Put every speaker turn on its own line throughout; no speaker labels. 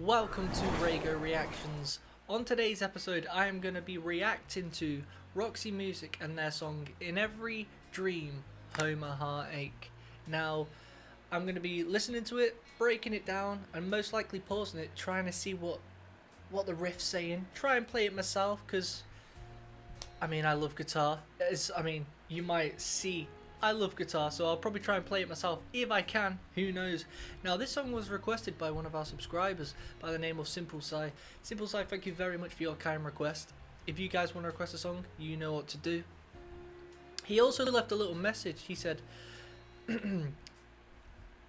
welcome to Raygo Reactions. On today's episode, I am going to be reacting to Roxy Music and their song In Every Dream, Home a Heartache. Now, I'm going to be listening to it, breaking it down, and most likely pausing it, trying to see what the riff's saying. Try and play it myself, because, I love guitar. You might see I love guitar, so I'll probably try and play it myself if I can. Who knows? Now, this song was requested by one of our subscribers by the name of Simple Sai. Simple Sai, thank you very much for your kind request. If you guys want to request a song, you know what to do. He also left a little message. He said,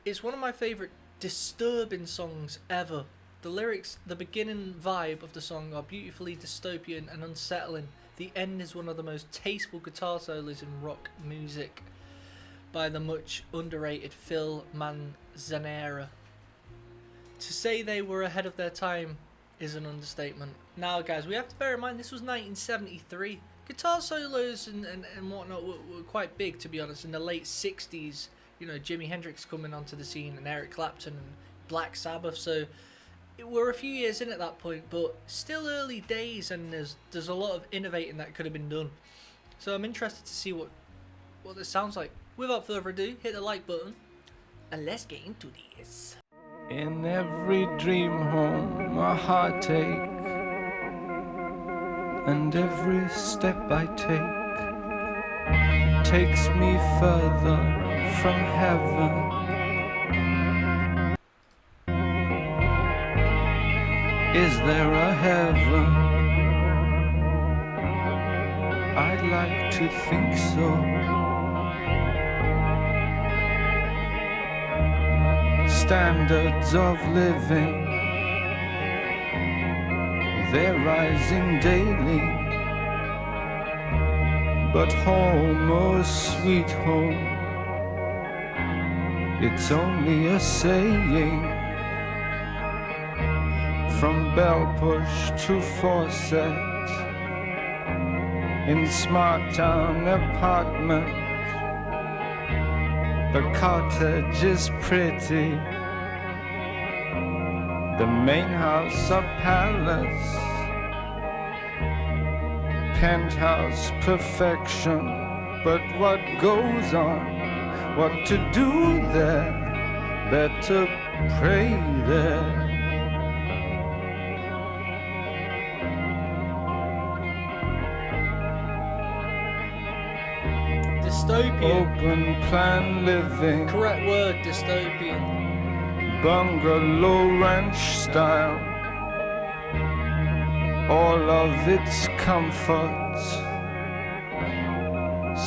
"It's one of my favourite disturbing songs ever. The lyrics, the beginning vibe of the song are beautifully dystopian and unsettling. The end is one of the most tasteful guitar solos in rock music by the much underrated Phil Manzanera. To say they were ahead of their time is an understatement." Now, guys, we have to bear in mind this was 1973. Guitar solos and whatnot were quite big, to be honest, in the late 60s. You know, Jimi Hendrix coming onto the scene and Eric Clapton and Black Sabbath. So we're a few years in at that point, but still early days, and there's a lot of innovating that could have been done. So I'm interested to see what this sounds like. Without further ado, hit the like button and let's get into this.
In every dream home a heartache, and every step I take takes me further from heaven. Is there a heaven? I'd like to think so. Standards of living, they're rising daily, but home, oh sweet home, it's only a saying. From bell push to faucet, in smart town apartment, the cottage is pretty, the main house a palace, penthouse perfection. But what goes on, what to do there, better pray there.
Dystopian.
Open plan living,
Correct word, dystopian.
bungalow ranch style, all of its comforts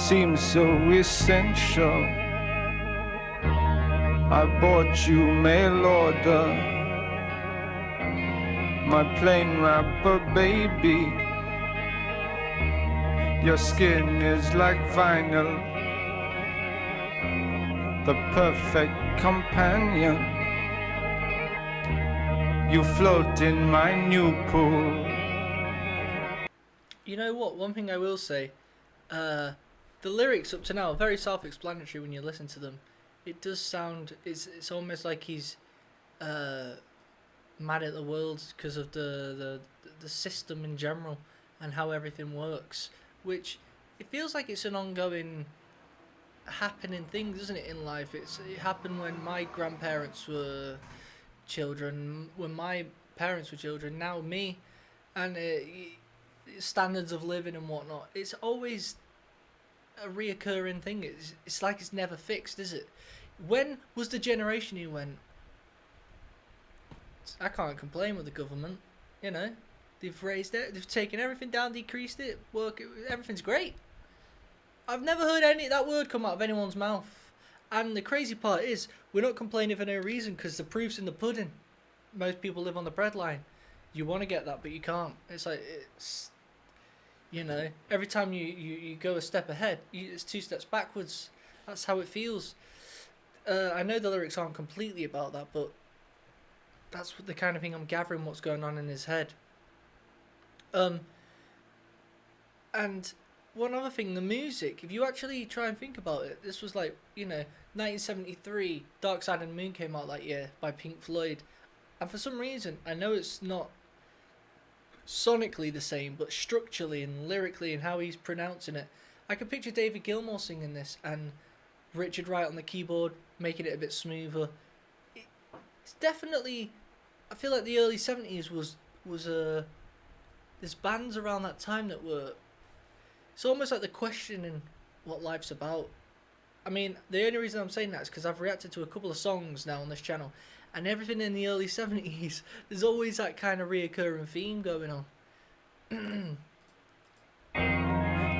seem so essential. I bought you mail order, my plain wrapper baby. Your skin is like vinyl, the perfect companion. You float in my new pool.
You know what? One thing I will say, the lyrics up to now are very self-explanatory when you listen to them. It does sound, it's almost like he's mad at the world because of the system in general and how everything works, which it feels like it's an ongoing happening thing, doesn't it, in life? It happened when my grandparents were children, when my parents were children, now me, and standards of living and whatnot. It's always a reoccurring thing. It's like it's never fixed, is it? When was the generation who went, I can't complain with the government, you know, they've raised it, they've taken everything down, decreased it, everything's great. I've never heard that word come out of anyone's mouth. And the crazy part is, we're not complaining for no reason, because the proof's in the pudding. Most people live on the breadline. You want to get that, but you can't. It's like, you know, every time you go a step ahead, it's 2 steps backwards. That's how it feels. I know the lyrics aren't completely about that, but that's the kind of thing I'm gathering what's going on in his head. And one other thing, the music, if you actually try and think about it, this was like, you know, 1973, Dark Side of the Moon came out that year by Pink Floyd. And for some reason, I know it's not sonically the same, but structurally and lyrically and how he's pronouncing it, I can picture David Gilmour singing this and Richard Wright on the keyboard making it a bit smoother. It's definitely, I feel like the early 70s was there's bands around that time that were, it's almost like they're questioning what life's about. I mean, the only reason I'm saying that is because I've reacted to a couple of songs now on this channel, and everything in the early 70s, there's always that kind of reoccurring theme going on.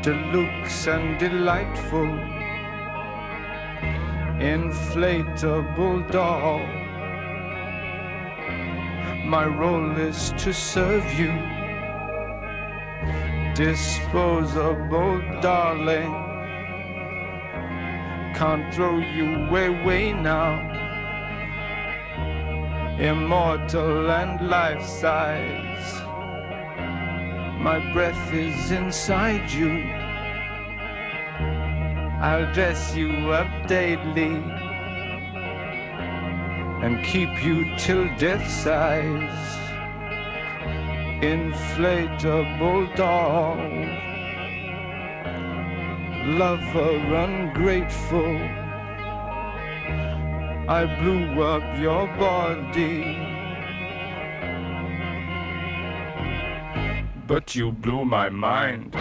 Deluxe and delightful, inflatable doll. My role is to serve you, disposable darling. Can't throw you away now. Immortal and life-size. My breath is inside you. I'll dress you up daily and keep you till death size. Inflatable doll, lover ungrateful, I blew up your body, but you blew my mind.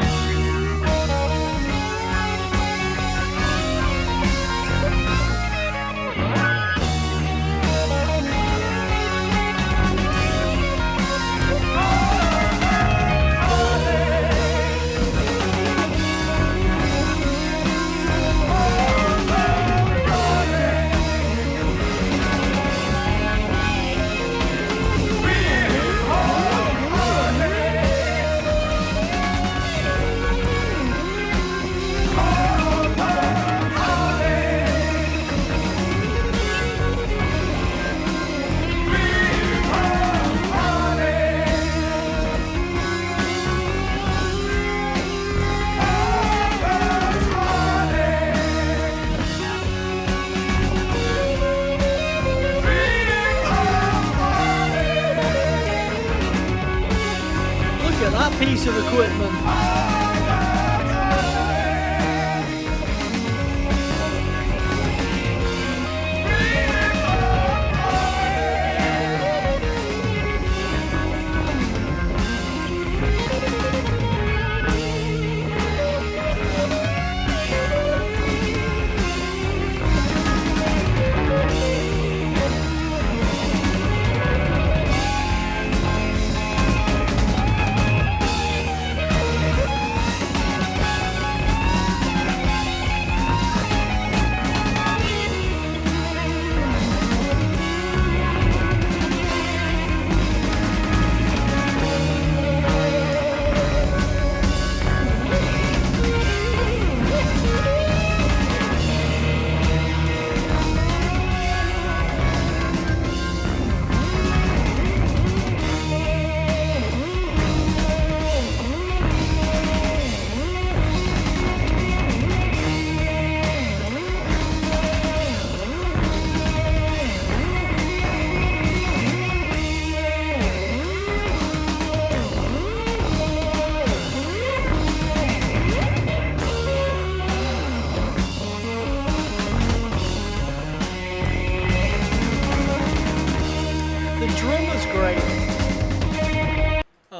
Piece of equipment.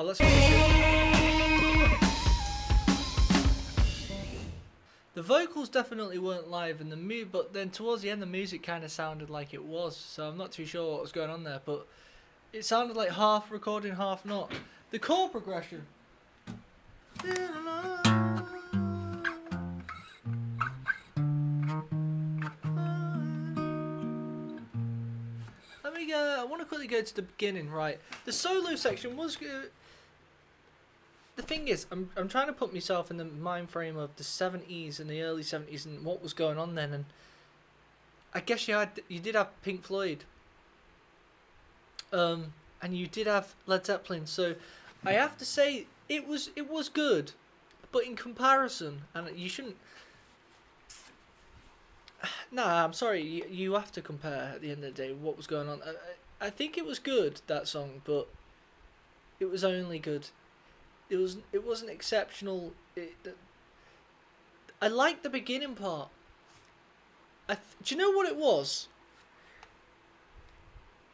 Let's finish it. The vocals definitely weren't live in the but then towards the end the music kind of sounded like it was, so I'm not too sure what was going on there, but it sounded like half recording, half not. The chord progression. Let me go, I want to quickly go to the beginning, right? The solo section was good. The thing is, I'm trying to put myself in the mind frame of the 70s and the early 70s and what was going on then, and I guess you did have Pink Floyd, and you did have Led Zeppelin, so I have to say it was good, but in comparison, and you shouldn't. Nah, I'm sorry, you have to compare at the end of the day what was going on. I think it was good, that song, but it was only good. It wasn't exceptional. I liked the beginning part. Do you know what it was?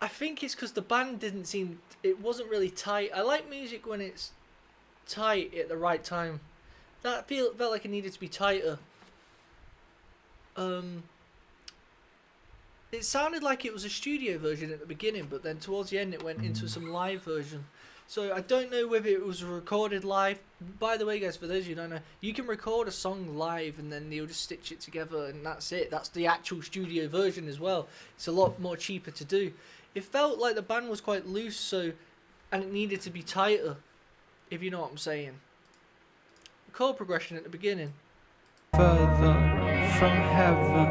I think it's because the band didn't seem. It wasn't really tight. I like music when it's tight at the right time. That felt like it needed to be tighter. Um, it sounded like it was a studio version at the beginning, but then towards the end it went into some live version. So I don't know whether it was recorded live. By the way, guys, for those of you who don't know, you can record a song live and then you'll just stitch it together and that's it. That's the actual studio version as well. It's a lot more cheaper to do. It felt like the band was quite loose, and it needed to be tighter, if you know what I'm saying. The chord progression at the beginning.
Further from heaven,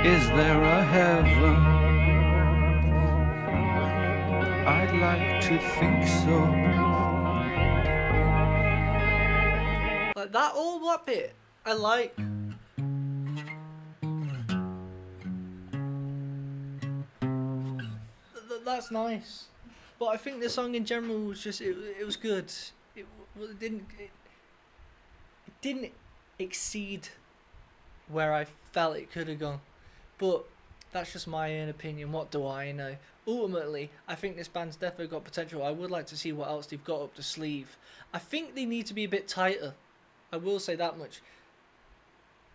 is there a heaven? I'd like to think so.
Like that, all that bit, I like. That's nice. But I think the song in general was just, it was good. It didn't exceed where I felt it could have gone. But that's just my own opinion. What do I know? Ultimately, I think this band's definitely got potential. I would like to see what else they've got up the sleeve. I think they need to be a bit tighter. I will say that much.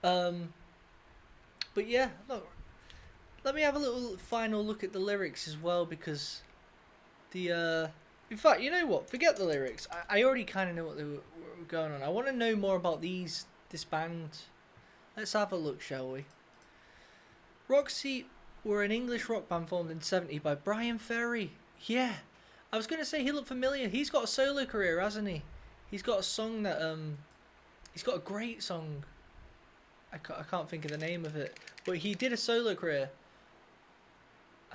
But yeah, look. Let me have a little final look at the lyrics as well, because in fact, you know what? Forget the lyrics. I already kind of know what they were going on. I want to know more about this band. Let's have a look, shall we? Roxy were an English rock band formed in '70 by Brian Ferry. Yeah, I was gonna say he looked familiar. He's got a solo career, hasn't he? He's got a song that he's got a great song. I can't think of the name of it, but he did a solo career.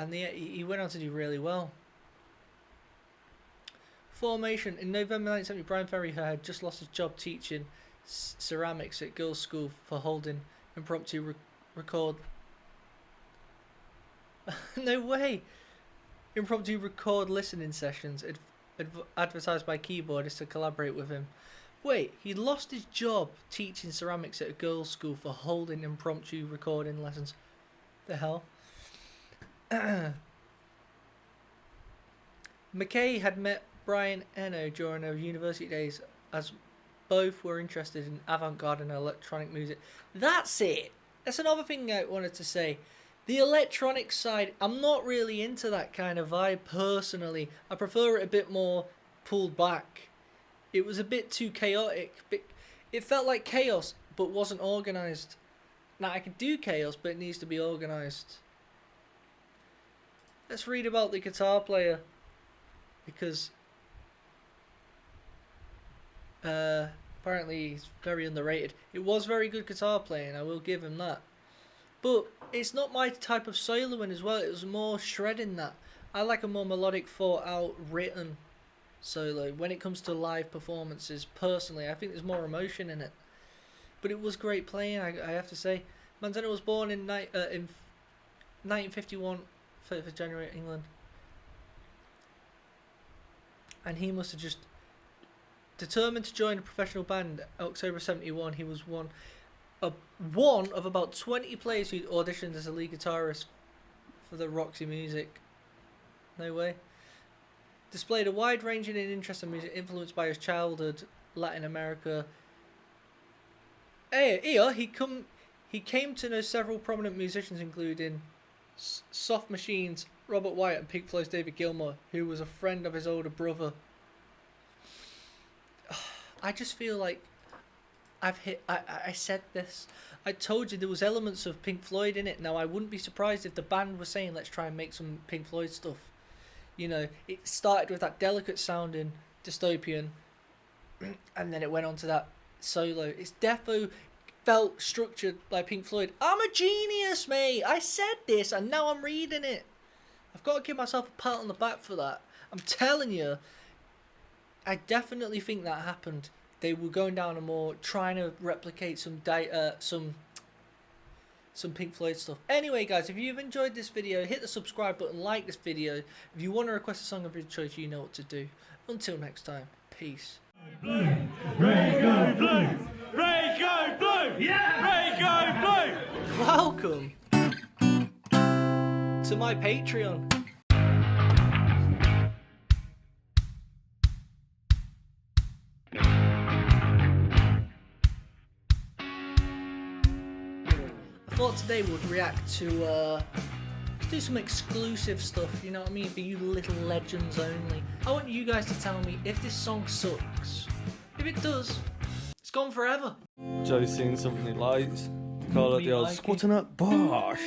And he went on to do really well. Formation. In November 1970, Brian Ferry had just lost his job teaching ceramics at girls' school for holding impromptu record. No way! Impromptu record listening sessions advertised by keyboardists to collaborate with him. Wait, he lost his job teaching ceramics at a girls' school for holding impromptu recording lessons. The hell? McKay had met Brian Eno during her university days, as both were interested in avant-garde and electronic music. That's it! That's another thing I wanted to say. The electronic side, I'm not really into that kind of vibe personally. I prefer it a bit more pulled back. It was a bit too chaotic. It felt like chaos, but wasn't organised. Now, I could do chaos, but it needs to be organised. Let's read about the guitar player, because apparently he's very underrated. It was very good guitar playing, I will give him that. But it's not my type of soloing as well. It was more shredding that. I like a more melodic, thought out, written solo. When it comes to live performances, personally, I think there's more emotion in it. But it was great playing, I have to say. Manzano was born in 1951. 5th of January, England, and he must have just determined to join a professional band. October '71, he was one of about 20 players who auditioned as a lead guitarist for the Roxy music. No way. Displayed a wide ranging interest in music influenced by his childhood Latin America. He came to know several prominent musicians, including Soft Machines, Robert Wyatt, and Pink Floyd's David Gilmour, who was a friend of his older brother. I just feel like I said this. I told you there was elements of Pink Floyd in it. Now, I wouldn't be surprised if the band was saying, let's try and make some Pink Floyd stuff. You know, it started with that delicate sounding dystopian, and then it went on to that solo. It's defo felt structured like Pink Floyd. I'm a genius, mate. I said this and now I'm reading it. I've got to give myself a pat on the back for that. I'm telling you, I definitely think that happened. They were going down a more trying to replicate some some Pink Floyd stuff. Anyway, guys, if you've enjoyed this video, hit the subscribe button, like this video. If you want to request a song of your choice, you know what to do. Until next time, peace.
Blue, Raygo blue, Raygo blue, yeah, Raygo blue.
Welcome to my Patreon. I thought today we'd react to let's do some exclusive stuff, you know what I mean, for you little legends only. I want you guys to tell me if this song sucks. If it does, it's gone forever.
Joe's seen something he likes. Call it
We
the old
like it.
squatting up bosh.